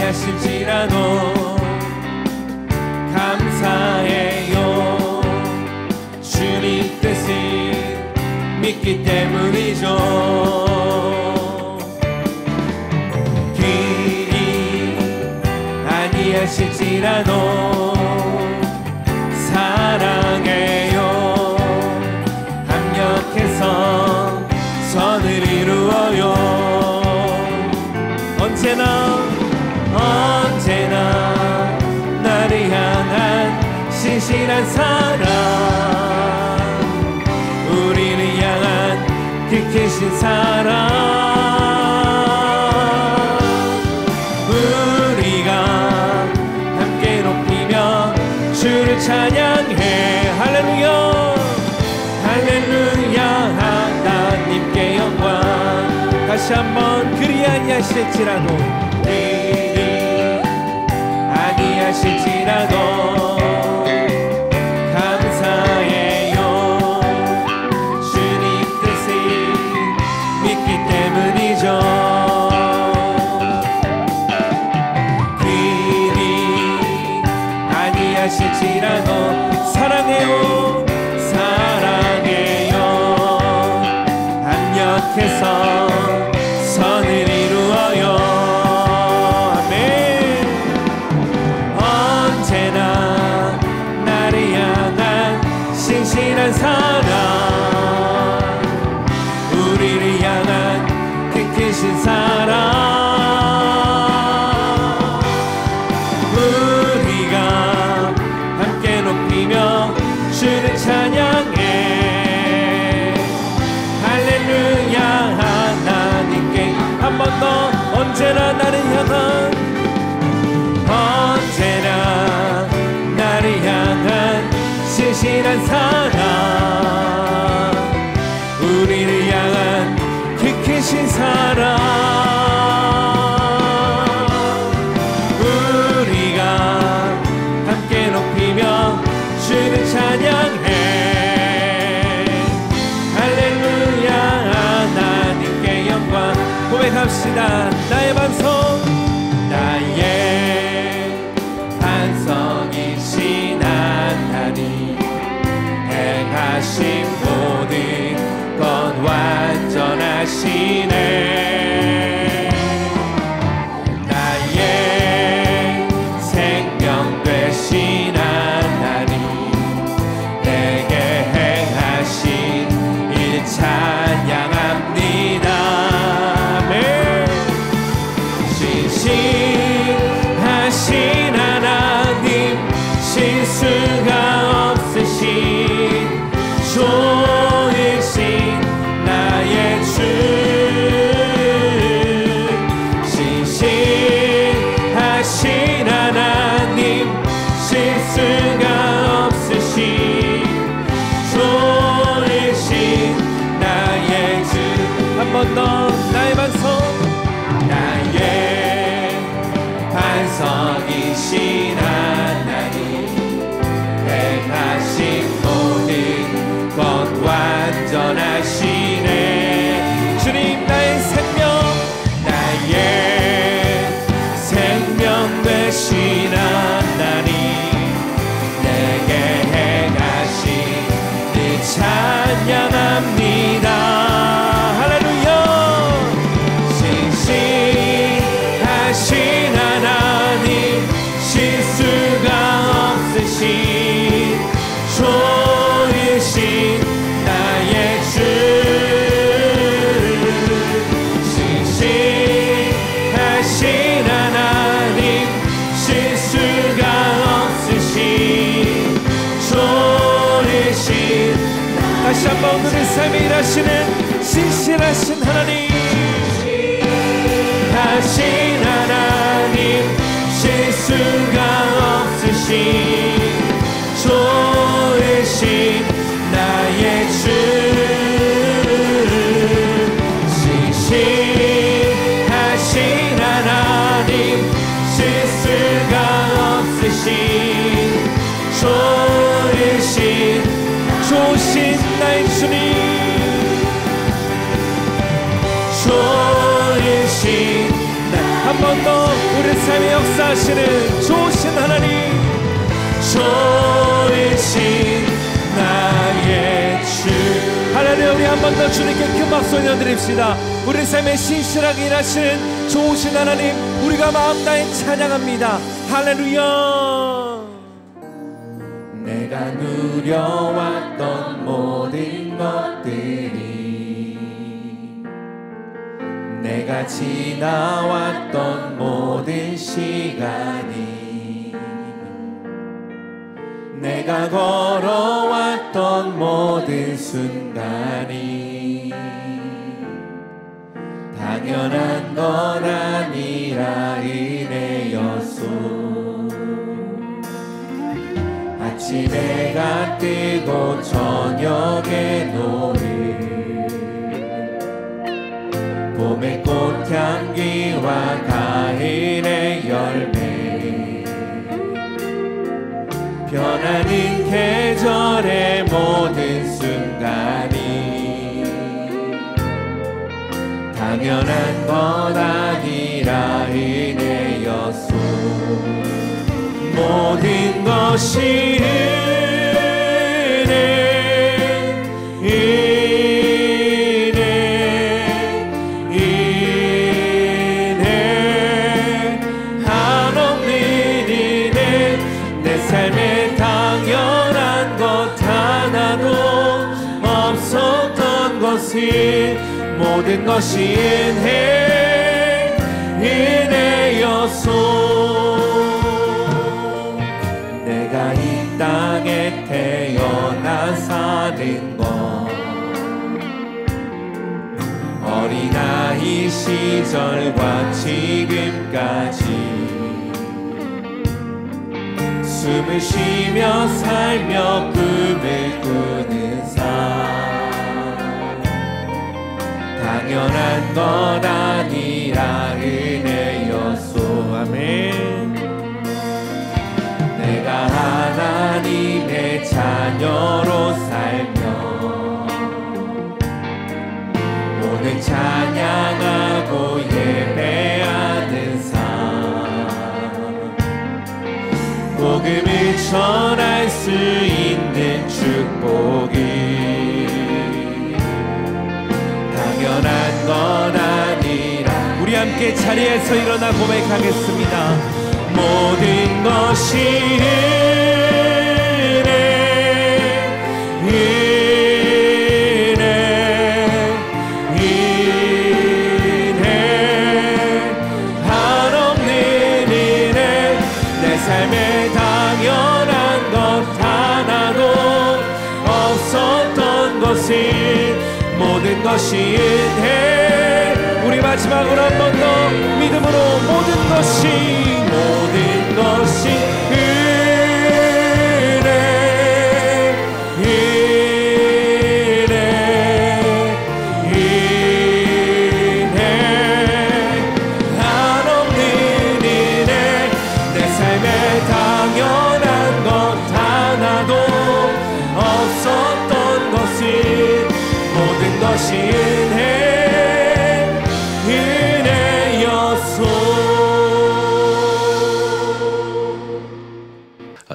아니하실지라도 감사해요. 주님 뜻을 믿기 때문이죠. 길이 아니하실지라도 사랑해요. 합력해서 선을 이루어요. 언제나 나를 향한 신실한 사랑, 우리를 향한 그 크신 사랑, 우리가 함께 높이며 주를 찬양해. 할렐루야 할렐루야 하나님께 영광. 다시 한번 그리 아니하실지라도 아니하실지라도 감사해요. 주님 뜻을 믿기 때문이죠. 길이 아니하실지라도 사랑해요. 사랑해요. 합력해서 선을 이루어요. 아멘. 언제나 나를 향한 신실한 사랑, 우리를 향한 그 크신 사랑, 우리가 함께 높이며 주를 찬양해. 할렐루야 하나님께 한 번 더. 언제나 나를 향한 신실한 사랑, 우리를 향한 그 크신 사랑, 우리가 함께 높이며 주를 찬양해. 할렐루야 하나님께 영광. 고백합시다. 나의 반석, 나의 반석이신 하나님, 행하신 모든 것 완전하시네. 나의 생명 되신 하나님, 내게 행하신 일 찬양합니다. 아멘. 신실하신 하나님, 실수가 없으신 좋으신 나의 주, 신실하신 하나님, 실수가 없으신 좋으신 나의 주. 한 번 더. 나의 반석, 나의 반석이신 하나님, 행하신 모든 것 완전하시네. 주님 나의 생명, 나의 생명 되신 하나님, 내게 행하신 일 찬양합니다. 할렐루야. 신실하신 하나님, 실수가 없으신 좋으신 나의 주, 신실하신 하나님, 실수가 없으신 좋으신. 다시 한번 오늘 삶에 일하시는 신실하신 하나님, 하신 하나님, 실수가 없으신 좋으신 나의 주, 신실하신 하나님, 실수가 없으신 좋으신 나의 주님, 좋으신 한 한 번 더 우리 삶에 역사하시는 좋으신 하나님, 좋으신 나의 주. 할렐루야. 우리 한 번 더 주님께 큰 박수 올려드립시다. 우리 삶에 신실하게 일하시는 좋으신 하나님, 우리가 마음 다해 찬양합니다. 할렐루야. 내가 누려왔던 모든 것들이, 내가 지나왔던 모든 시간이, 내가 걸어왔던 모든 순간이 당연한 건 아니라 은혜였소. 아침에가 뜨고 저녁에 노을, 봄의 꽃향기와 가을의 열매, 변하는 계절의 모든 순간이 당연한 건 아니라 은혜였소. 모든 것이 은혜 한없는 은혜. 내 삶에 당연한 것 하나도 없었던 것이, 모든 것이 은혜였소. 내가 이 땅에 태어나 사는 것, 어린아이 시절과 지금까지 숨을 쉬며 살며 꿈을 꾸는 삶, 당연한 건 아니라 은혜였소. 아멘. 내가 하나님의 자녀로 살며 오늘 찬양하고 예배하는 삶, 복음을 전할 수 있는 축복이 당연한 건 아니라. 우리 함께 자리에서 일어나 고백하겠습니다. 모든 것이 은혜 한없는 은혜. 내 삶에 당연한 것 하나도 없었던 것이, 모든 것이 은혜. 우리 마지막으로 한 번 더 믿음으로 모든 것이 은혜, 은혜, 은혜 한없는 은혜. 내 삶에 당연한 것 하나도 없었던 것이, 모든 것이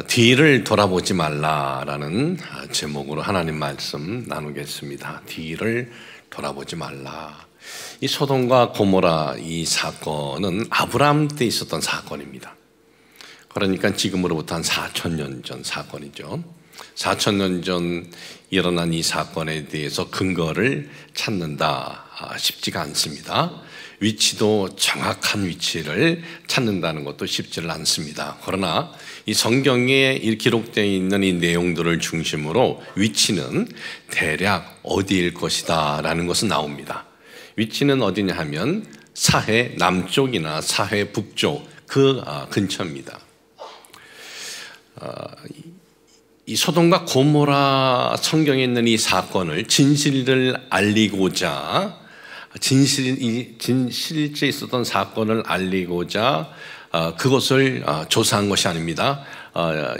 뒤를 돌아보지 말라라는 제목으로 하나님 말씀 나누겠습니다. 뒤를 돌아보지 말라. 이 소돔과 고모라 이 사건은 아브라함 때 있었던 사건입니다. 그러니까 지금으로부터 한 4,000년 전 사건이죠. 4,000년 전 일어난 이 사건에 대해서 근거를 찾는다 쉽지가 않습니다. 위치도 정확한 위치를 찾는다는 것도 쉽지를 않습니다. 그러나 이 성경에 기록되어 있는 이 내용들을 중심으로 위치는 대략 어디일 것이다 라는 것은 나옵니다. 위치는 어디냐 하면 사해 남쪽이나 사해 북쪽 그 근처입니다. 이 소돔과 고모라 성경에 있는 이 사건을 진실을 알리고자, 실제 있었던 사건을 알리고자 그것을 조사한 것이 아닙니다.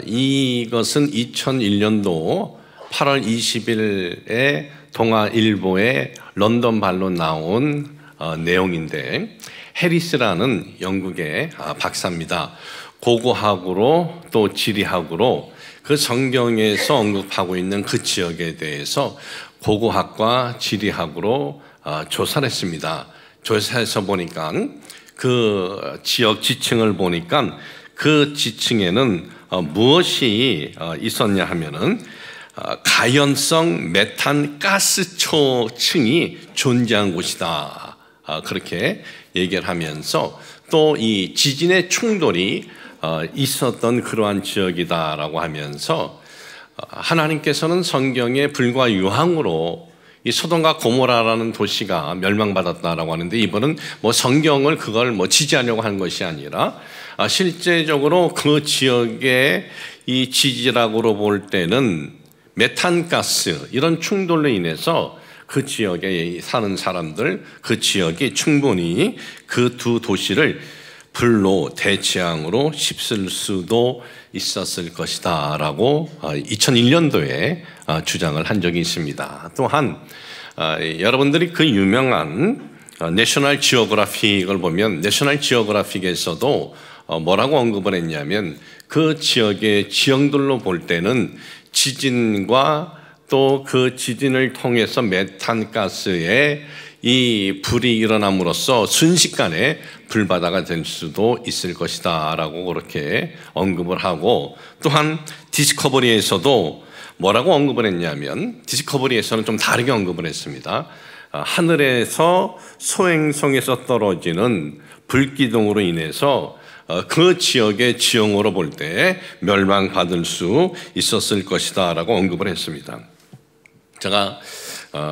이것은 2001년도 8월 20일에 동아일보의 런던 발로 나온 내용인데, 해리스라는 영국의 박사입니다. 고고학으로 또 지리학으로 그 성경에서 언급하고 있는 그 지역에 대해서 고고학과 지리학으로 조사를 했습니다. 조사해서 보니까 그 지역 지층을 보니까 그 지층에는 무엇이 있었냐 하면은 가연성 메탄 가스초층이 존재한 곳이다. 그렇게 얘기를 하면서 또 이 지진의 충돌이 있었던 그러한 지역이다라고 하면서 하나님께서는 성경에 불과 유황으로 이 소돔과 고모라라는 도시가 멸망받았다라고 하는데, 이번은 뭐 성경을 그걸 뭐 지지하려고 하는 것이 아니라 실제적으로 그 지역의 이 지지락으로 볼 때는 메탄가스 이런 충돌로 인해서 그 지역에 사는 사람들, 그 지역이 충분히 그 두 도시를 불로 대재앙으로 휩쓸 수도 있었을 것이다 라고 2001년도에 주장을 한 적이 있습니다. 또한 여러분들이 그 유명한 내셔널 지오그래픽을 보면 내셔널 지오그래픽에서도 뭐라고 언급을 했냐면 그 지역의 지형들로 볼 때는 지진과 또 그 지진을 통해서 메탄가스의 이 불이 일어남으로써 순식간에 불바다가 될 수도 있을 것이다 라고 그렇게 언급을 하고, 또한 디스커버리에서도 뭐라고 언급을 했냐면, 디스커버리에서는 좀 다르게 언급을 했습니다. 하늘에서 소행성에서 떨어지는 불기둥으로 인해서 그 지역의 지형으로 볼 때 멸망받을 수 있었을 것이다 라고 언급을 했습니다. 제가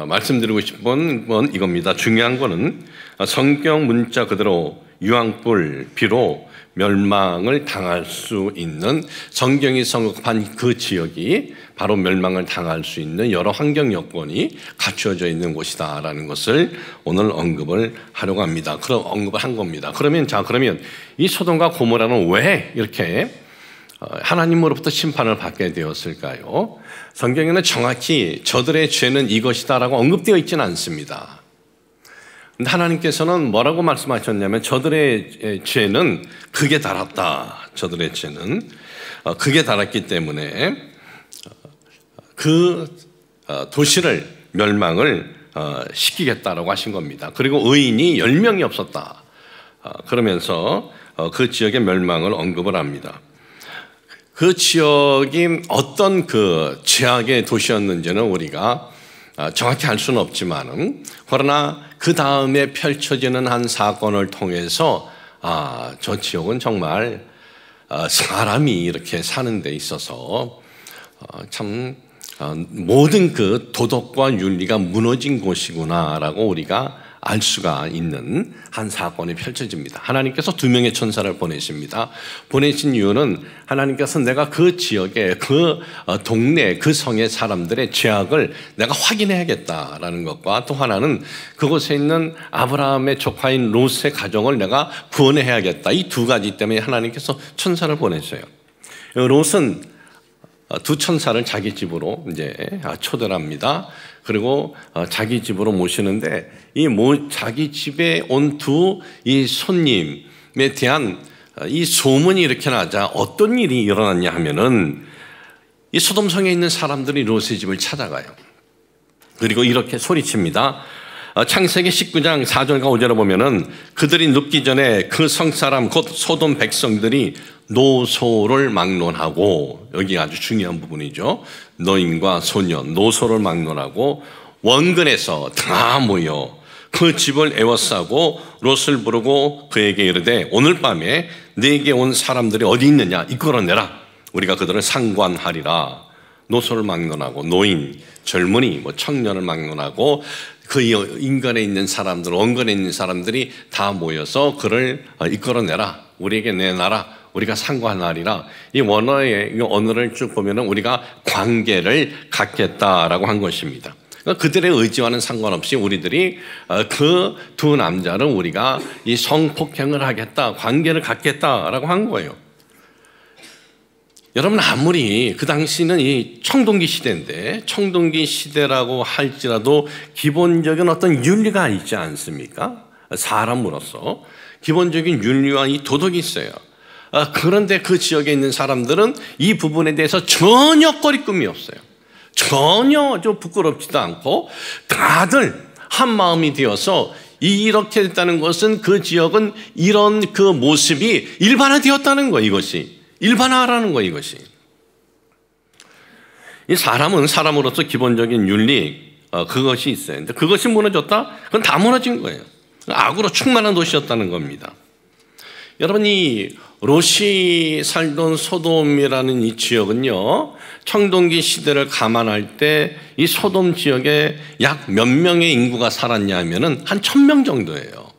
말씀드리고 싶은 건 이겁니다. 중요한 거는 성경 문자 그대로 유황불, 비로 멸망을 당할 수 있는, 성경이 선언한 그 지역이 바로 멸망을 당할 수 있는 여러 환경 여건이 갖추어져 있는 곳이다라는 것을 오늘 언급을 하려고 합니다. 그럼 언급을 한 겁니다. 그러면 이 소돔과 고모라는 왜 이렇게 하나님으로부터 심판을 받게 되었을까요? 성경에는 정확히 저들의 죄는 이것이다라고 언급되어 있지는 않습니다. 근데 하나님께서는 뭐라고 말씀하셨냐면, 저들의 죄는 극에 달았다. 저들의 죄는 극에 달았기 때문에 그 도시를 멸망을 시키겠다라고 하신 겁니다. 그리고 의인이 10명이 없었다. 그러면서 그 지역의 멸망을 언급을 합니다. 그 지역이 어떤 그 죄악의 도시였는지는 우리가 정확히 알 수는 없지만, 그러나 그 다음에 펼쳐지는 한 사건을 통해서 저 지역은 정말 사람이 이렇게 사는 데 있어서 참 모든 그 도덕과 윤리가 무너진 곳이구나라고 우리가 알 수가 있는 한 사건이 펼쳐집니다. 하나님께서 2명의 천사를 보내십니다. 보내신 이유는 하나님께서 내가 그 지역에 그 동네 그 성의 사람들의 죄악을 내가 확인해야겠다라는 것과, 또 하나는 그곳에 있는 아브라함의 조카인 롯의 가정을 내가 구원해야겠다. 이 두 가지 때문에 하나님께서 천사를 보내셔요. 롯은 두 천사를 자기 집으로 이제 초대를 합니다. 그리고 자기 집으로 모시는데, 자기 집에 온 두 이 손님에 대한 이 소문이 이렇게 나자 어떤 일이 일어났냐 하면은, 이 소돔성에 있는 사람들이 롯의 집을 찾아가요. 그리고 이렇게 소리칩니다. 창세기 19장 4절과 5절에 보면은, 그들이 눕기 전에 그 성사람 곧 소돔 백성들이 노소를 막론하고, 여기 아주 중요한 부분이죠. 노인과 소년, 노소를 막론하고 원근에서 다 모여 그 집을 에워싸고 롯을 부르고 그에게 이르되, 오늘 밤에 네게 온 사람들이 어디 있느냐 이끌어내라. 우리가 그들을 상관하리라. 노소를 막론하고 노인, 젊은이, 청년을 막론하고 그 인근에 있는 사람들, 원근에 있는 사람들이 다 모여서 그를 이끌어내라. 우리에게 내놔라. 우리가 상관하리라. 이 원어의 언어를 쭉 보면은 우리가 관계를 갖겠다라고 한 것입니다. 그들의 의지와는 상관없이 우리들이 그 두 남자를 우리가 이 성폭행을 하겠다, 관계를 갖겠다라고 한 거예요. 여러분, 아무리 그 당시는 이 청동기 시대인데, 청동기 시대라고 할지라도 기본적인 어떤 윤리가 있지 않습니까? 사람으로서 기본적인 윤리와 이 도덕이 있어요. 그런데 그 지역에 있는 사람들은 이 부분에 대해서 전혀 꺼리낌이 없어요. 전혀 좀 부끄럽지도 않고 다들 한 마음이 되어서 이렇게 됐다는 것은 그 지역은 이런 그 모습이 일반화되었다는 거예요. 이것이 일반화라는 거예요. 이것이 이 사람은 사람으로서 기본적인 윤리 그것이 있어요. 근데 그것이 무너졌다? 그건 다 무너진 거예요. 악으로 충만한 도시였다는 겁니다. 여러분, 이 롯이 살던 소돔이라는 이 지역은요, 청동기 시대를 감안할 때 이 소돔 지역에 약 몇 명의 인구가 살았냐 하면은 한 1000명 정도예요.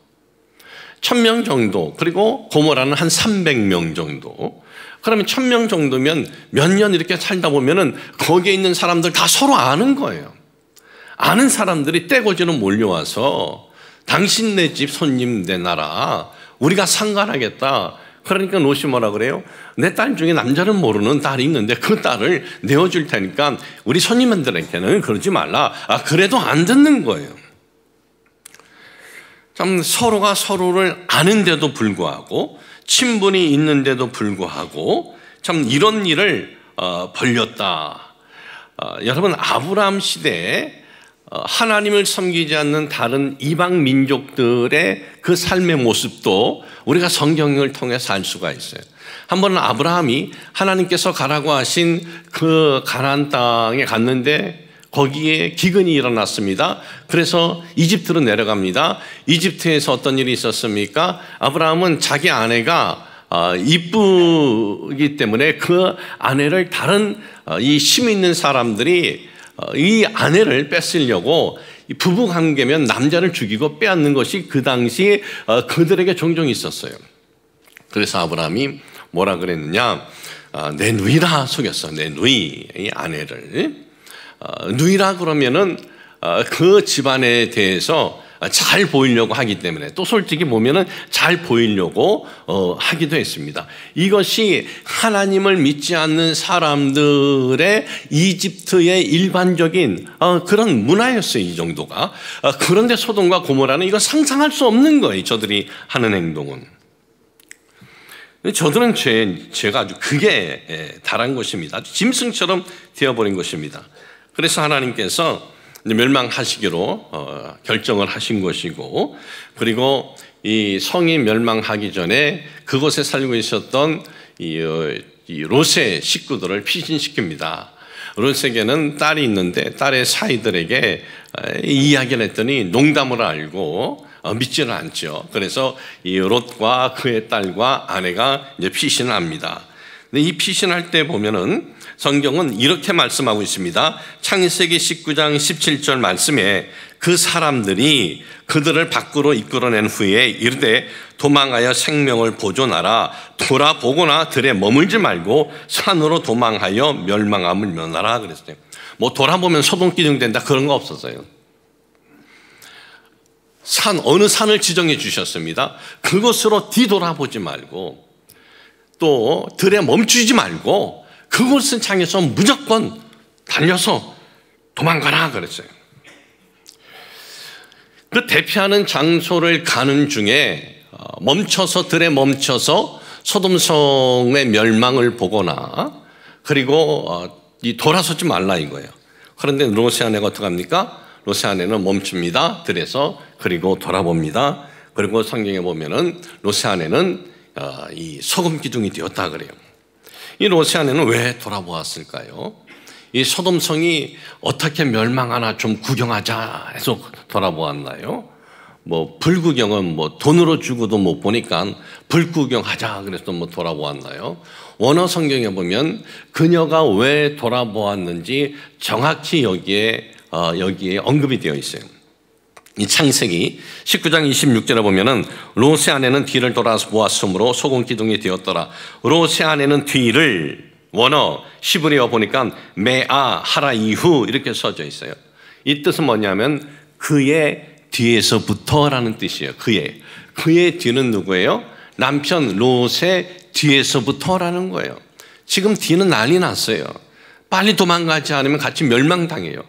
1000명 정도. 그리고 고모라는 한 300명 정도. 그러면 1000명 정도면 몇 년 이렇게 살다 보면은 거기에 있는 사람들 다 서로 아는 거예요. 아는 사람들이 떼거지로 몰려와서 당신네 집 손님 내놔라. 우리가 상관하겠다. 그러니까 롯이 뭐라 그래요? 내 딸 중에 남자는 모르는 딸이 있는데 그 딸을 내어줄 테니까 우리 손님들에게는 그러지 말라. 그래도 안 듣는 거예요. 참 서로가 서로를 아는데도 불구하고 친분이 있는데도 불구하고 참 이런 일을 벌였다. 여러분, 아브라함 시대에 하나님을 섬기지 않는 다른 이방 민족들의 그 삶의 모습도 우리가 성경을 통해서 알 수가 있어요. 한 번은 아브라함이 하나님께서 가라고 하신 그 가나안 땅에 갔는데 거기에 기근이 일어났습니다. 그래서 이집트로 내려갑니다. 이집트에서 어떤 일이 있었습니까? 아브라함은 자기 아내가 이쁘기 때문에 그 아내를 다른 이 힘 있는 사람들이 이 아내를 뺏으려고 부부 관계면 남자를 죽이고 빼앗는 것이 그 당시 그들에게 종종 있었어요. 그래서 아브라함이 뭐라 그랬느냐? 내 누이라 속였어. 내 누이, 이 아내를. 누이라 그러면은 그 집안에 대해서 잘 보이려고 하기 때문에 또 솔직히 보면은 잘 보이려고 하기도 했습니다. 이것이 하나님을 믿지 않는 사람들의 이집트의 일반적인 그런 문화였어요. 이 정도가. 그런데 소돔과 고모라는 이거 상상할 수 없는 거예요. 저들이 하는 행동은. 저들은 죄가 아주 극에 달한 것입니다. 아주 짐승처럼 되어버린 것입니다. 그래서 하나님께서 멸망하시기로 결정을 하신 것이고, 그리고 이 성이 멸망하기 전에 그곳에 살고 있었던 이 롯의 식구들을 피신시킵니다. 롯에게는 딸이 있는데 딸의 사이들에게 이야기를 했더니 농담을 알고 믿지는 않죠. 그래서 이 롯과 그의 딸과 아내가 이제 피신을 합니다. 근데 이 피신할 때 보면은 성경은 이렇게 말씀하고 있습니다. 창세기 19장 17절 말씀에 그 사람들이 그들을 밖으로 이끌어낸 후에 이르되 도망하여 생명을 보존하라. 돌아보거나 들에 머물지 말고 산으로 도망하여 멸망함을 면하라 그랬어요. 뭐 돌아보면 소동기둥 된다 그런 거 없었어요. 어느 산을 지정해 주셨습니다. 그것으로 뒤돌아보지 말고 또 들에 멈추지 말고 그곳을 향해서 무조건 달려서 도망가라 그랬어요. 그 대피하는 장소를 가는 중에 들에 멈춰서 소돔성의 멸망을 보거나 그리고 돌아서지 말라 이거예요. 그런데 롯의 아내가 어떻게 합니까? 롯의 아내는 멈춥니다. 들에서. 그리고 돌아봅니다. 그리고 성경에 보면은 롯의 아내는 이 소금 기둥이 되었다 그래요. 이 롯의 아내는 왜 돌아보았을까요? 이 소돔성이 어떻게 멸망하나 좀 구경하자 해서 돌아보았나요? 뭐 불구경은 뭐 돈으로 주고도 못 보니까 불구경하자 그래서 뭐 돌아보았나요? 원어 성경에 보면 그녀가 왜 돌아보았는지 정확히 여기에 언급이 되어 있어요. 이 창세기 19장 26절에 보면은 롯의 아내는 뒤를 돌아서 보았으므로 소금 기둥이 되었더라. 롯의 아내는 뒤를 원어 시브리어 보니까 메아 하라 이후 이렇게 써져 있어요. 이 뜻은 뭐냐면 그의 뒤에서부터라는 뜻이에요. 그의 뒤는 누구예요? 남편 롯의 뒤에서부터라는 거예요. 지금 뒤는 난리 났어요. 빨리 도망가지 않으면 같이 멸망당해요.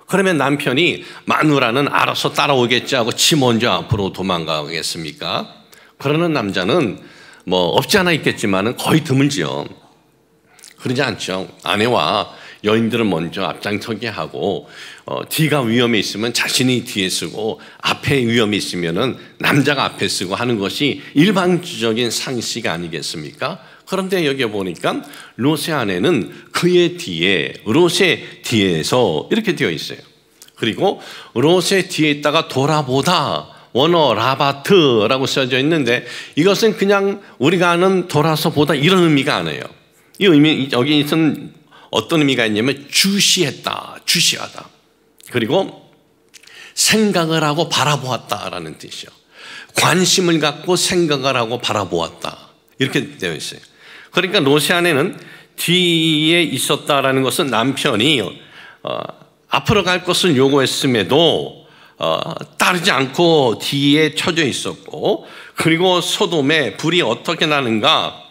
그러면 남편이 마누라는 알아서 따라오겠지 하고 지 먼저 앞으로 도망가겠습니까? 그러는 남자는 뭐 없지 않아 있겠지만은 거의 드물지요. 그러지 않죠. 아내와 여인들은 먼저 앞장서게 하고 뒤가 위험에 있으면 자신이 뒤에 쓰고 앞에 위험이 있으면은 남자가 앞에 쓰고 하는 것이 일반적인 상식 아니겠습니까? 그런데 여기 보니까 롯의 아내는 그의 뒤에, 롯의 뒤에서 이렇게 되어 있어요. 그리고 롯의 뒤에 있다가 돌아보다 원어 라바트라고 써져 있는데 이것은 그냥 우리가 아는 돌아서 보다 이런 의미가 아니에요. 이 의미, 여기 있는 어떤 의미가 있냐면 주시했다, 주시하다. 그리고 생각을 하고 바라보았다라는 뜻이요. 관심을 갖고 생각을 하고 바라보았다. 이렇게 되어 있어요. 그러니까 롯의 아내는 뒤에 있었다라는 것은 남편이 앞으로 갈 것을 요구했음에도 따르지 않고 뒤에 쳐져 있었고, 그리고 소돔에 불이 어떻게 나는가,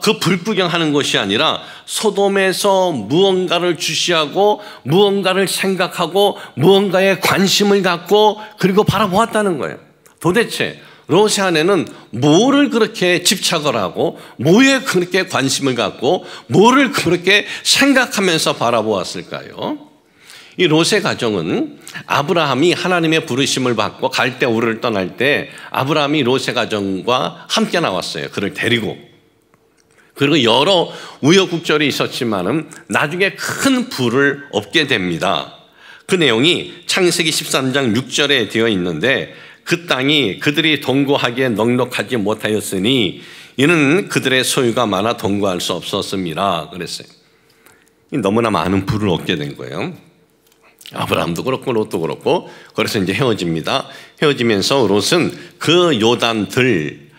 그 불구경하는 것이 아니라 소돔에서 무언가를 주시하고 무언가를 생각하고 무언가에 관심을 갖고 그리고 바라보았다는 거예요. 도대체 롯의 아내는 뭐를 그렇게 집착을 하고 뭐에 그렇게 관심을 갖고 뭐를 그렇게 생각하면서 바라보았을까요? 이 롯의 가정은 아브라함이 하나님의 부르심을 받고 갈대우르를 떠날 때 아브라함이 롯의 가정과 함께 나왔어요. 그를 데리고. 그리고 여러 우여곡절이 있었지만은 나중에 큰 부를 얻게 됩니다. 그 내용이 창세기 13장 6절에 되어 있는데, 그 땅이 그들이 동거하기에 넉넉하지 못하였으니 이는 그들의 소유가 많아 동거할 수 없었습니다. 그랬어요. 너무나 많은 부를 얻게 된 거예요. 아브라함도 그렇고 롯도 그렇고. 그래서 이제 헤어집니다. 헤어지면서 롯은 그 요단들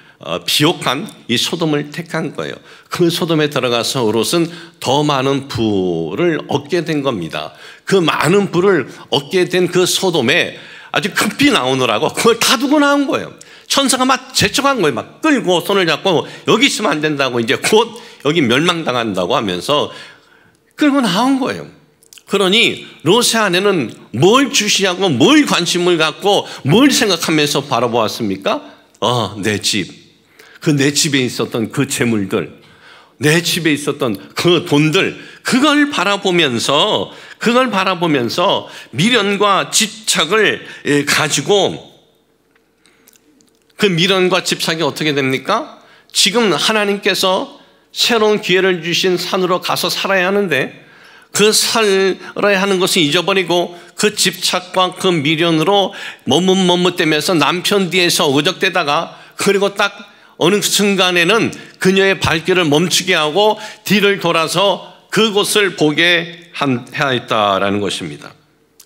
비옥한 이 소돔을 택한 거예요. 그 소돔에 들어가서 롯은 더 많은 부를 얻게 된 겁니다. 그 많은 부를 얻게 된 그 소돔에 아주 급히 나오느라고 그걸 다 두고 나온 거예요. 천사가 막 재촉한 거예요. 막 끌고 손을 잡고 여기 있으면 안 된다고, 이제 곧 여기 멸망당한다고 하면서 끌고 나온 거예요. 그러니 롯의 아내는 뭘 주시하고 뭘 관심을 갖고 뭘 생각하면서 바라보았습니까? 내 집. 그 내 집에 있었던 그 재물들, 내 집에 있었던 그 돈들, 그걸 바라보면서 미련과 집착을 가지고, 그 미련과 집착이 어떻게 됩니까? 지금 하나님께서 새로운 기회를 주신 산으로 가서 살아야 하는데 그 살아야 하는 것을 잊어버리고 그 집착과 그 미련으로 머뭇머뭇대면서 남편 뒤에서 어적대다가, 그리고 딱 어느 순간에는 그녀의 발길을 멈추게 하고 뒤를 돌아서 그곳을 보게 하였다라는 것입니다.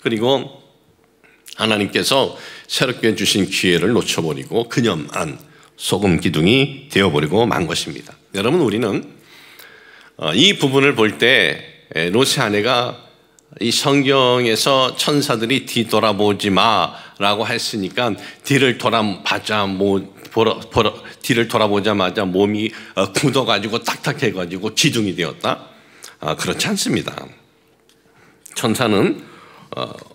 그리고 하나님께서 새롭게 주신 기회를 놓쳐버리고 그녀만 소금 기둥이 되어버리고 만 것입니다. 여러분, 우리는 이 부분을 볼 때 롯의 아내가 이 성경에서 천사들이 뒤돌아보지 마라고 했으니까 뒤를 돌아보자마자 몸이 굳어가지고 딱딱해가지고 기둥이 되었다. 그렇지 않습니다. 천사는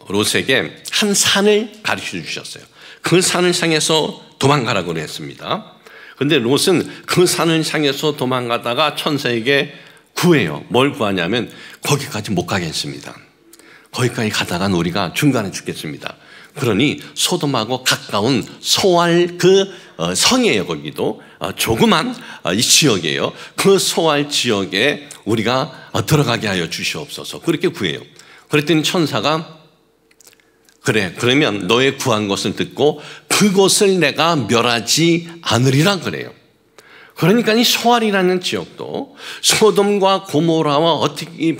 롯에게 한 산을 가르쳐 주셨어요. 그 산을 향해서 도망가라고 했습니다. 그런데 롯은 그 산을 향해서 도망가다가 천사에게 구해요. 뭘 구하냐면 거기까지 못 가겠습니다. 거기까지 가다간 우리가 중간에 죽겠습니다. 그러니 소돔하고 가까운 소알 그 성이에요. 거기도 조그만 이 지역이에요. 그 소알 지역에 우리가 들어가게 하여 주시옵소서. 그렇게 구해요. 그랬더니 천사가 그래, 그러면 너의 구한 것을 듣고 그곳을 내가 멸하지 않으리라 그래요. 그러니까 이 소알이라는 지역도 소돔과 고모라와 어떻게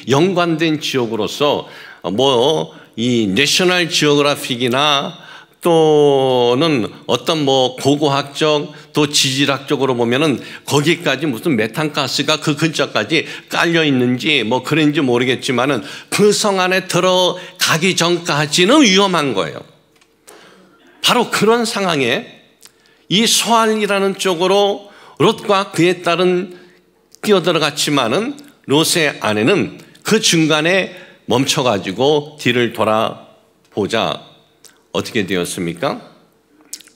연관된 지역으로서 이 내셔널 지오그래픽이나 또는 어떤 고고학적 또 지질학적으로 보면은 거기까지 무슨 메탄가스가 그 근처까지 깔려 있는지 그런지 모르겠지만은 그 성 안에 들어가기 전까지는 위험한 거예요. 바로 그런 상황에 이 소알이라는 쪽으로 롯과 그의 딸은 뛰어들어갔지만은 롯의 아내는 그 중간에 멈춰가지고 뒤를 돌아보자 어떻게 되었습니까?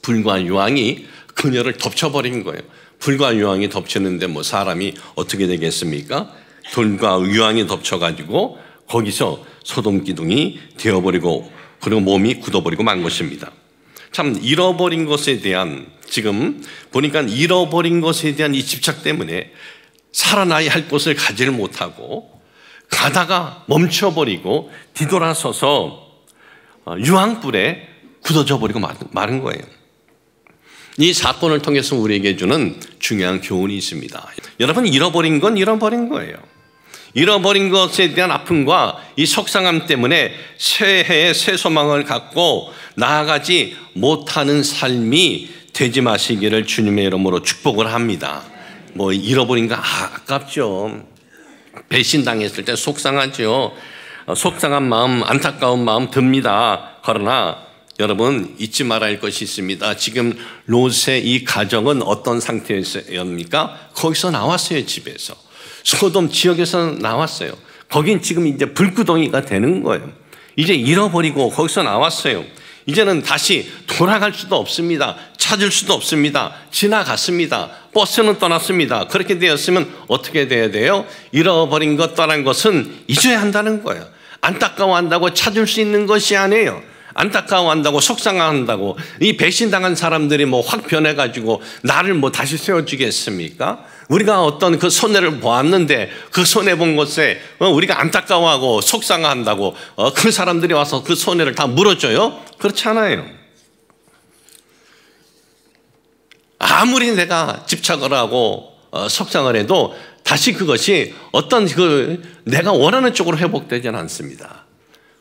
불과 유황이 그녀를 덮쳐버린 거예요. 불과 유황이 덮치는데 뭐 사람이 어떻게 되겠습니까? 돌과 유황이 덮쳐가지고 거기서 소돔 기둥이 되어버리고 그리고 몸이 굳어버리고 만 것입니다. 참 잃어버린 것에 대한 지금 보니까 잃어버린 것에 대한 이 집착 때문에 살아나야 할 곳을 가지를 못하고 가다가 멈춰버리고 뒤돌아서서 유황불에 굳어져 버리고 마른 거예요. 이 사건을 통해서 우리에게 주는 중요한 교훈이 있습니다. 여러분, 잃어버린 건 잃어버린 거예요. 잃어버린 것에 대한 아픔과 이 속상함 때문에 새해의 새 소망을 갖고 나아가지 못하는 삶이 되지 마시기를 주님의 이름으로 축복을 합니다. 뭐 잃어버린 거 아깝죠. 배신당했을 때 속상하죠. 속상한 마음, 안타까운 마음 듭니다. 그러나 여러분 잊지 말아야 할 것이 있습니다. 지금 롯의 이 가정은 어떤 상태였습니까? 거기서 나왔어요. 집에서. 소돔 지역에서 나왔어요. 거긴 지금 이제 불구덩이가 되는 거예요. 이제 잃어버리고 거기서 나왔어요. 이제는 다시 돌아갈 수도 없습니다. 찾을 수도 없습니다. 지나갔습니다. 버스는 떠났습니다. 그렇게 되었으면 어떻게 돼야 돼요? 잃어버린 것, 떠난 것은 잊어야 한다는 거예요. 안타까워한다고 찾을 수 있는 것이 아니에요. 안타까워한다고 속상한다고 이 배신당한 사람들이 뭐 확 변해가지고 나를 뭐 다시 세워주겠습니까? 우리가 어떤 그 손해를 보았는데 그 손해본 것에 우리가 안타까워하고 속상한다고 그 사람들이 와서 그 손해를 다 물어줘요? 그렇지 않아요. 아무리 내가 집착을 하고 속상을 해도 다시 그것이 어떤 내가 원하는 쪽으로 회복되지는 않습니다.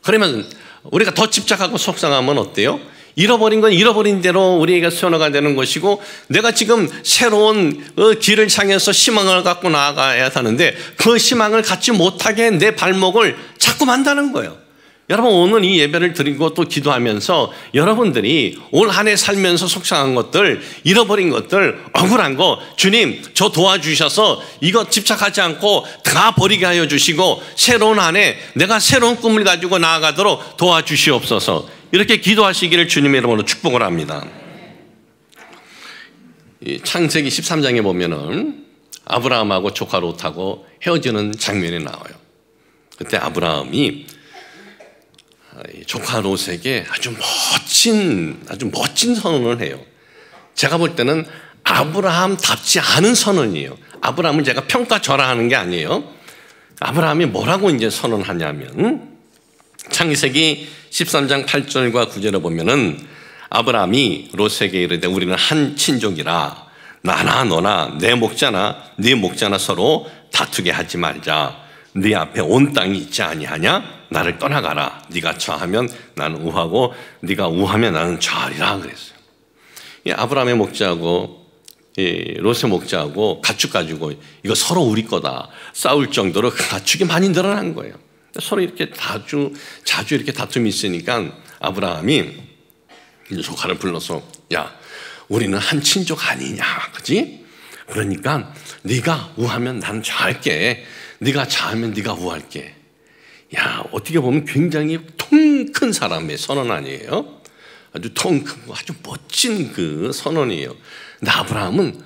그러면 우리가 더 집착하고 속상하면 어때요? 잃어버린 건 잃어버린 대로 우리에게 선호가 되는 것이고 내가 지금 새로운 길을 향해서 희망을 갖고 나아가야 하는데 그 희망을 갖지 못하게 내 발목을 자꾸 만다는 거예요. 여러분, 오늘 이 예배를 드리고 또 기도하면서 여러분들이 올 한 해 살면서 속상한 것들, 잃어버린 것들, 억울한 거 주님 저 도와주셔서 이거 집착하지 않고 다 버리게 하여 주시고 새로운 한 해 내가 새로운 꿈을 가지고 나아가도록 도와주시옵소서. 이렇게 기도하시기를 주님의 이름으로 축복을 합니다. 이 창세기 13장에 보면은 아브라함하고 조카 롯하고 헤어지는 장면이 나와요. 그때 아브라함이 조카 롯에게 아주 멋진 선언을 해요. 제가 볼 때는 아브라함답지 않은 선언이에요. 아브라함을 제가 평가절하하는 게 아니에요. 아브라함이 뭐라고 이제 선언하냐면 창세기 13장 8절과 9절에 보면은 아브라함이 롯에게 이르되 우리는 한 친족이라 나나 너나 내 목자나 네 목자나 서로 다투게 하지 말자. 네 앞에 온 땅이 있지 아니하냐? 나를 떠나가라. 네가 좌하면 나는 우하고 네가 우하면 나는 좌하리라 그랬어요. 이 아브라함의 목자하고 롯의 목자하고 가축 가지고 이거 서로 우리 거다 싸울 정도로 그 가축이 많이 늘어난 거예요. 서로 이렇게 자주 이렇게 다툼이 있으니까 아브라함이 조카를 불러서 야, 우리는 한 친족 아니냐, 그지? 그러니까 네가 우하면 나는 좌할게. 네가 좌하면 네가 우할게. 야, 어떻게 보면 굉장히 통 큰 사람의 선언 아니에요? 아주 통 크고 아주 멋진 그 선언이에요. 근데 아브라함은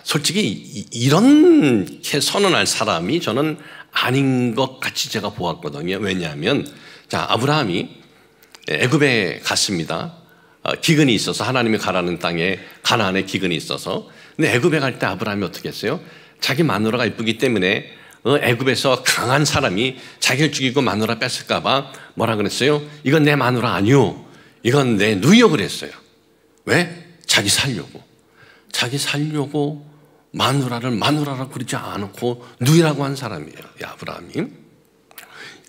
솔직히 이렇게 선언할 사람이 저는 아닌 것 같이 제가 보았거든요. 왜냐하면 자, 아브라함이 애굽에 갔습니다. 기근이 있어서 하나님이 가라는 땅에 가나안에 기근이 있어서. 근데 애굽에 갈 때 아브라함이 어떻게 했어요? 자기 마누라가 이쁘기 때문에 애굽에서 강한 사람이 자기를 죽이고 마누라 뺐을까 봐 뭐라 그랬어요? 이건 내 마누라 아니오. 이건 내 누이요 그랬어요. 왜? 자기 살려고 마누라를 마누라라고 그러지 않고 누이라고 한 사람이에요. 이 아브라함이.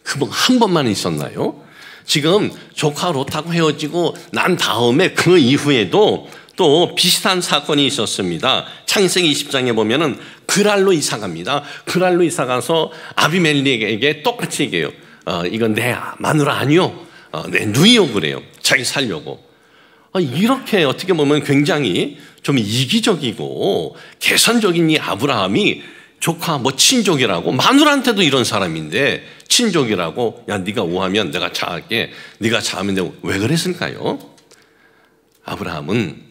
그거 한 번만 있었나요? 지금 조카 롯하고 헤어지고 난 다음에 그 이후에도 또 비슷한 사건이 있었습니다. 창세기 20장에 보면은 그랄로 이사 갑니다. 그랄로 이사 가서 아비멜렉에게 똑같이 얘기해요. 이건 내 마누라 아니요. 내 누이요 그래요. 자기 살려고. 이렇게 어떻게 보면 굉장히 좀 이기적이고 개선적인 이 아브라함이 조카 뭐 친족이라고, 마누라한테도 이런 사람인데 친족이라고, 야 네가 오하면 내가 자할게, 네가 자면 되고, 왜 그랬을까요? 아브라함은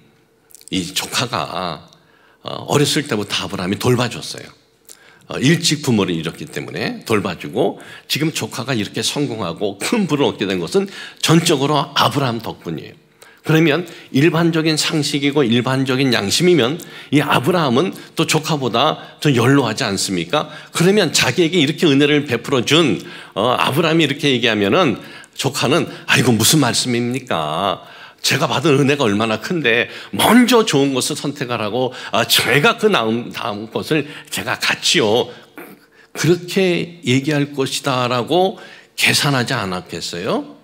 이 조카가 어렸을 때부터 아브라함이 돌봐줬어요. 일찍 부모를 잃었기 때문에 돌봐주고, 지금 조카가 이렇게 성공하고 큰 부를 얻게 된 것은 전적으로 아브라함 덕분이에요. 그러면 일반적인 상식이고 일반적인 양심이면 이 아브라함은 또 조카보다 더 연로하지 않습니까? 그러면 자기에게 이렇게 은혜를 베풀어 준 아브라함이 이렇게 얘기하면은 조카는 이거 무슨 말씀입니까? 제가 받은 은혜가 얼마나 큰데 먼저 좋은 것을 선택하라고, 제가 그 다음 것을 제가 같이요, 그렇게 얘기할 것이다 라고 계산하지 않았겠어요?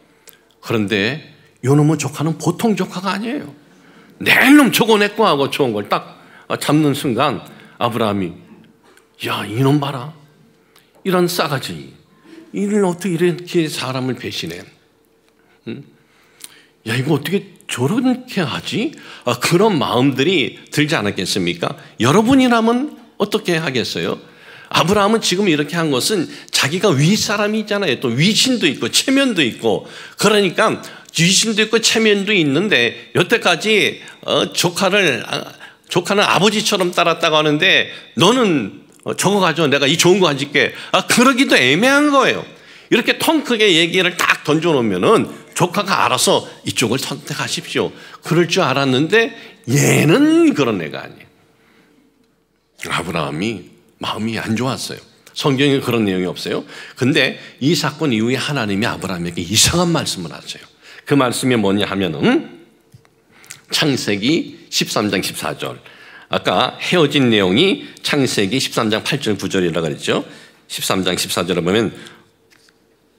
그런데 요놈의 조카는 보통 조카가 아니에요. 내 놈 저거 내 거 하고 좋은 걸 딱 잡는 순간 아브라함이, 야 이놈 봐라, 이런 싸가지, 이를 어떻게 이렇게 사람을 배신해? 응? 야 이거 어떻게 저렇게 하지? 그런 마음들이 들지 않았겠습니까? 여러분이라면 어떻게 하겠어요? 아브라함은 지금 이렇게 한 것은 자기가 윗사람이 있잖아요. 또 위신도 있고 체면도 있고, 그러니까 위신도 있고 체면도 있는데 여태까지 조카는 아버지처럼 따랐다고 하는데 너는 저거 가져, 내가 이 좋은 거 가질게, 그러기도 애매한 거예요. 이렇게 통 크게 얘기를 딱 던져놓으면은 조카가 알아서 이쪽을 선택하십시오, 그럴 줄 알았는데 얘는 그런 애가 아니에요. 아브라함이 마음이 안 좋았어요. 성경에 그런 내용이 없어요. 근데 이 사건 이후에 하나님이 아브라함에게 이상한 말씀을 하세요. 그 말씀이 뭐냐 하면은 창세기 13장 14절. 아까 헤어진 내용이 창세기 13장 8절 9절이라고 그랬죠. 13장 14절에 보면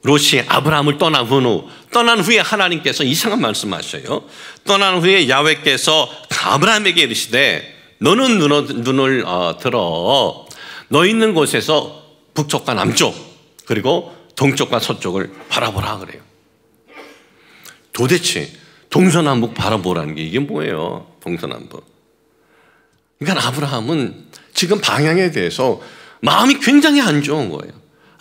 롯이 아브라함을 떠난 후에 하나님께서 이상한 말씀하셔요. 떠난 후에 야훼께서 아브라함에게 이르시되 너는 눈을 들어 너 있는 곳에서 북쪽과 남쪽 그리고 동쪽과 서쪽을 바라보라 그래요. 도대체 동서남북 바라보라는 게 이게 뭐예요? 동서남북. 그러니까 아브라함은 지금 방향에 대해서 마음이 굉장히 안 좋은 거예요.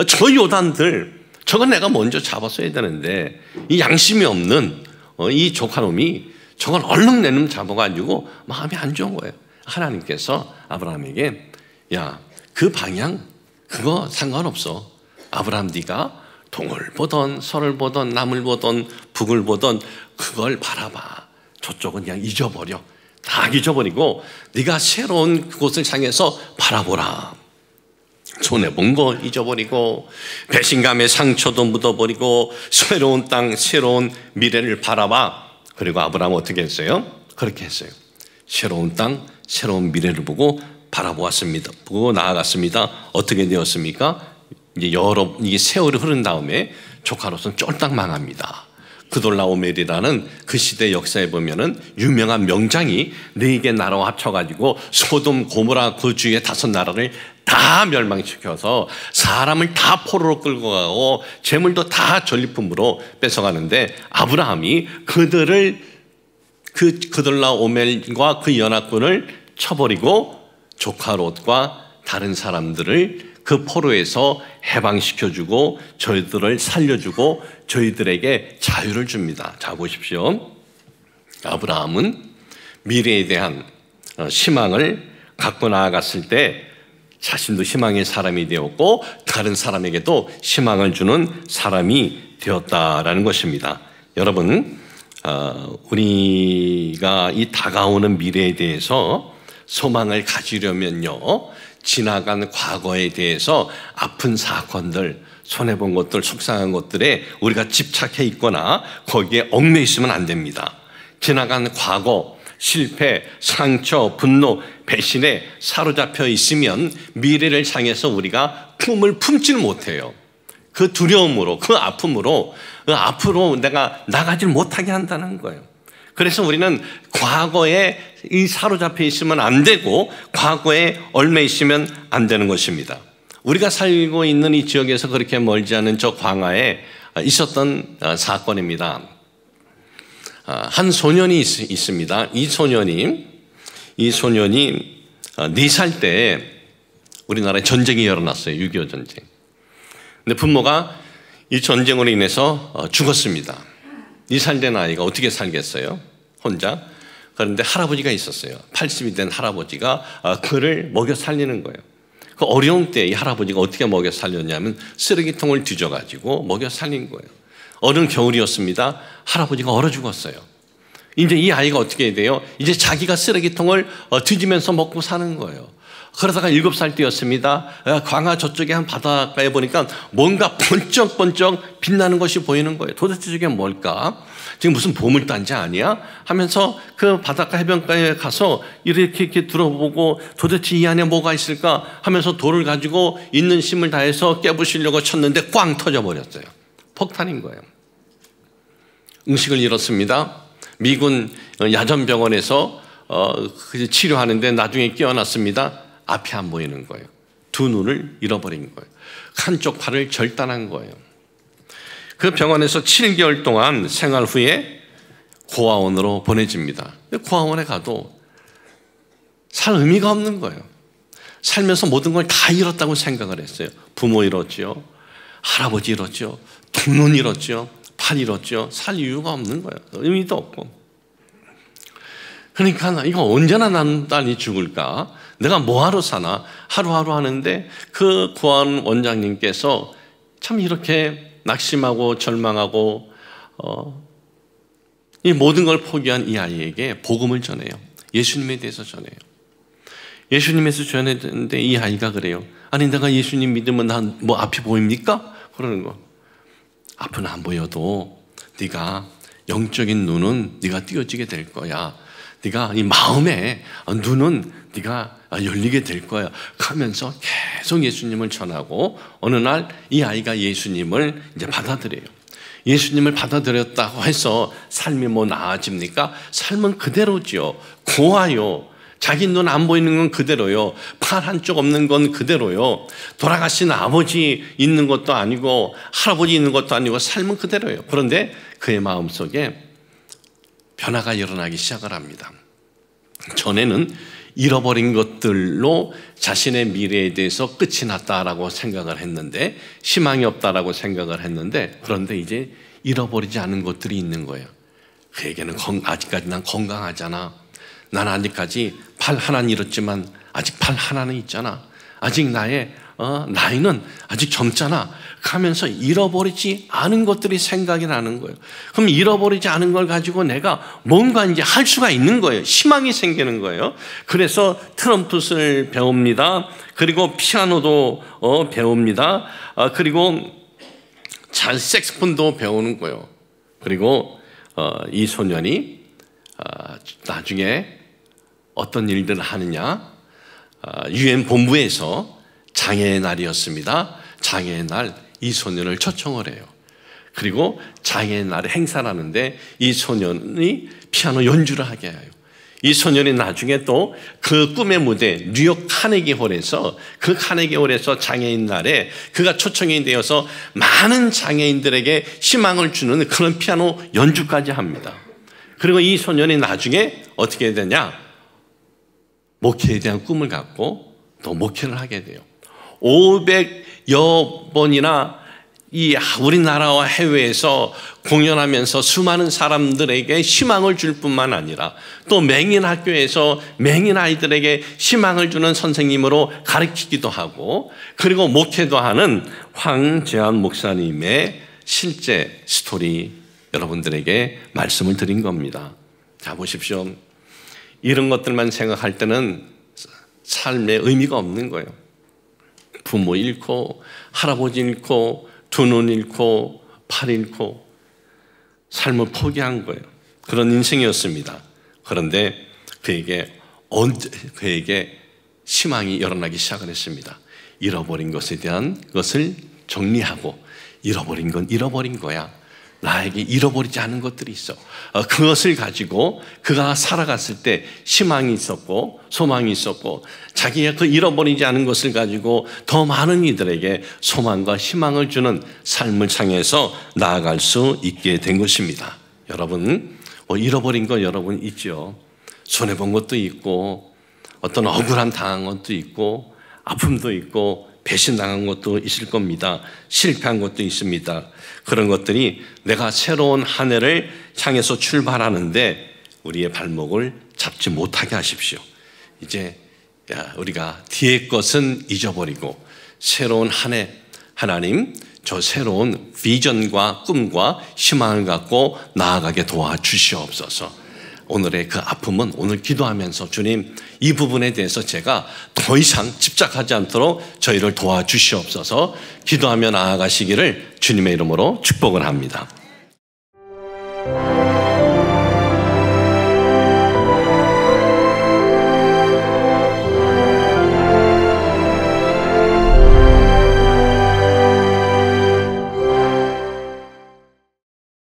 저 요단들, 저건 내가 먼저 잡았어야 되는데 이 양심이 없는 이 조카놈이 저건 얼른 내 놈 잡아가지고 마음이 안 좋은 거예요. 하나님께서 아브라함에게 야, 그 방향 그거 상관없어. 아브라함 네가 동을 보던 서를 보던 남을 보던 북을 보던 그걸 바라봐. 저쪽은 그냥 잊어버려. 다 잊어버리고 네가 새로운 그곳을 향해서 바라보라. 손해본 거 잊어버리고 배신감의 상처도 묻어버리고 새로운 땅 새로운 미래를 바라봐. 그리고 아브라함은 어떻게 했어요? 그렇게 했어요. 새로운 땅 새로운 미래를 보고 바라보았습니다. 보고 나아갔습니다. 어떻게 되었습니까? 이게 세월이 흐른 다음에 조카로서는 쫄딱 망합니다. 그돌라오멜이라는 그 시대 역사에 보면은 유명한 명장이 4개 나라와 합쳐가지고 소돔 고모라 그 주위의 5나라를 다 멸망시켜서 사람을 다 포로로 끌고 가고 재물도 다 전리품으로 뺏어가는데 아브라함이 그들을 그돌라오멜과 그 연합군을 쳐버리고 조카 롯과 다른 사람들을 그 포로에서 해방시켜주고 저희들을 살려주고 저희들에게 자유를 줍니다. 자 보십시오. 아브라함은 미래에 대한 희망을 갖고 나아갔을 때 자신도 희망의 사람이 되었고 다른 사람에게도 희망을 주는 사람이 되었다라는 것입니다. 여러분, 우리가 이 다가오는 미래에 대해서 소망을 가지려면요, 지나간 과거에 대해서 아픈 사건들, 손해본 것들, 속상한 것들에 우리가 집착해 있거나 거기에 얽매 있으면 안 됩니다. 지나간 과거, 실패, 상처, 분노, 배신에 사로잡혀 있으면 미래를 향해서 우리가 꿈을 품질 못해요. 그 두려움으로, 그 아픔으로 앞으로 내가 나가질 못하게 한다는 거예요. 그래서 우리는 과거에 사로잡혀 있으면 안 되고 과거에 얽매 있으면 안 되는 것입니다. 우리가 살고 있는 이 지역에서 그렇게 멀지 않은 저 광야에 있었던 사건입니다. 한 소년이 있습니다. 이 소년이 4살 때 우리나라에 전쟁이 일어났어요. 6.25 전쟁. 근데 부모가 이 전쟁으로 인해서 죽었습니다. 2살 된 아이가 어떻게 살겠어요? 혼자. 그런데 할아버지가 있었어요. 80이 된 할아버지가 그를 먹여 살리는 거예요. 그 어려운 때 이 할아버지가 어떻게 먹여 살렸냐면 쓰레기통을 뒤져가지고 먹여 살린 거예요. 어른 겨울이었습니다. 할아버지가 얼어 죽었어요. 이제 이 아이가 어떻게 해야 돼요? 이제 자기가 쓰레기통을 뒤지면서 먹고 사는 거예요. 그러다가 7살 때였습니다. 광화 저쪽에 한 바닷가에 보니까 뭔가 번쩍번쩍 빛나는 것이 보이는 거예요. 도대체 저게 뭘까? 지금 무슨 보물단지 아니야? 하면서 그 바닷가 해변가에 가서 이렇게 들어보고 도대체 이 안에 뭐가 있을까? 하면서 돌을 가지고 있는 힘을 다해서 깨부시려고 쳤는데 꽝 터져버렸어요. 폭탄인 거예요. 의식을 잃었습니다. 미군 야전병원에서 치료하는데 나중에 깨어났습니다. 앞이 안 보이는 거예요. 두 눈을 잃어버린 거예요. 한쪽 팔을 절단한 거예요. 그 병원에서 7개월 동안 생활 후에 고아원으로 보내집니다. 고아원에 가도 살 의미가 없는 거예요. 살면서 모든 걸 다 잃었다고 생각을 했어요. 부모 잃었죠. 할아버지 잃었죠. 두 눈 잃었죠. 팔 잃었죠. 살 이유가 없는 거예요. 의미도 없고. 그러니까 이거 언제나 난 딸이 죽을까? 내가 뭐하러 사나? 하루하루 하는데 그 고아원 원장님께서 참 이렇게 낙심하고 절망하고 이 모든 걸 포기한 이 아이에게 복음을 전해요. 예수님에 대해서 전해요. 예수님에서 전했는데 이 아이가 그래요. 아니 내가 예수님 믿으면 난 뭐 앞이 보입니까? 그러는 거. 앞은 안 보여도 네가 영적인 눈은 네가 띄어지게 될 거야. 네가 이 마음의 눈은 네가 열리게 될 거야 하면서 계속 예수님을 전하고 어느 날 이 아이가 예수님을 이제 받아들여요. 예수님을 받아들였다고 해서 삶이 뭐 나아집니까? 삶은 그대로죠. 고와요. 자기 눈 안 보이는 건 그대로요. 팔 한쪽 없는 건 그대로요. 돌아가신 아버지 있는 것도 아니고 할아버지 있는 것도 아니고 삶은 그대로요. 그런데 그의 마음속에 변화가 일어나기 시작을 합니다. 전에는 잃어버린 것들로 자신의 미래에 대해서 끝이 났다라고 생각을 했는데 희망이 없다라고 생각을 했는데 그런데 이제 잃어버리지 않은 것들이 있는 거예요. 그에게는 아직까지 난 건강하잖아. 난 아직까지 팔 하나는 잃었지만 아직 팔 하나는 있잖아. 아직 나의 나이는 아직 젊잖아 하면서 잃어버리지 않은 것들이 생각이 나는 거예요. 그럼 잃어버리지 않은 걸 가지고 내가 뭔가 이제 할 수가 있는 거예요. 희망이 생기는 거예요. 그래서 트럼펫을 배웁니다. 그리고 피아노도 배웁니다. 그리고 색소폰도 배우는 거예요. 그리고 이 소년이 나중에 어떤 일들을 하느냐, UN 본부에서 장애의 날이었습니다. 장애의 날 이 소년을 초청을 해요. 그리고 장애의 날에 행사를 하는데 이 소년이 피아노 연주를 하게 해요. 이 소년이 나중에 또 그 꿈의 무대 뉴욕 카네기 홀에서 그 카네기 홀에서 장애인 날에 그가 초청이 되어서 많은 장애인들에게 희망을 주는 그런 피아노 연주까지 합니다. 그리고 이 소년이 나중에 어떻게 되냐? 목회에 대한 꿈을 갖고 또 목회를 하게 돼요. 500여 번이나 이 우리나라와 해외에서 공연하면서 수많은 사람들에게 희망을 줄 뿐만 아니라 또 맹인 학교에서 맹인 아이들에게 희망을 주는 선생님으로 가르치기도 하고 그리고 목회도 하는 황재환 목사님의 실제 스토리 여러분들에게 말씀을 드린 겁니다. 자, 보십시오. 이런 것들만 생각할 때는 삶의 의미가 없는 거예요. 부모 잃고 할아버지 잃고 두 눈 잃고 팔 잃고 삶을 포기한 거예요. 그런 인생이었습니다. 그런데 그에게 희망이 일어나기 시작을 했습니다. 잃어버린 것에 대한 것을 정리하고 잃어버린 건 잃어버린 거야. 나에게 잃어버리지 않은 것들이 있어. 그것을 가지고 그가 살아갔을 때 희망이 있었고 소망이 있었고 자기가 그 잃어버리지 않은 것을 가지고 더 많은 이들에게 소망과 희망을 주는 삶을 향해서 나아갈 수 있게 된 것입니다. 여러분 잃어버린 거 여러분 있죠. 손해본 것도 있고 어떤 억울한 당한 것도 있고 아픔도 있고 배신당한 것도 있을 겁니다. 실패한 것도 있습니다. 그런 것들이 내가 새로운 한 해를 향해서 출발하는데 우리의 발목을 잡지 못하게 하십시오. 이제 우리가 뒤의 것은 잊어버리고 새로운 한 해 하나님 저 새로운 비전과 꿈과 희망을 갖고 나아가게 도와주시옵소서. 오늘의 그 아픔은 오늘 기도하면서 주님 이 부분에 대해서 제가 더 이상 집착하지 않도록 저희를 도와주시옵소서. 기도하며 나아가시기를 주님의 이름으로 축복을 합니다.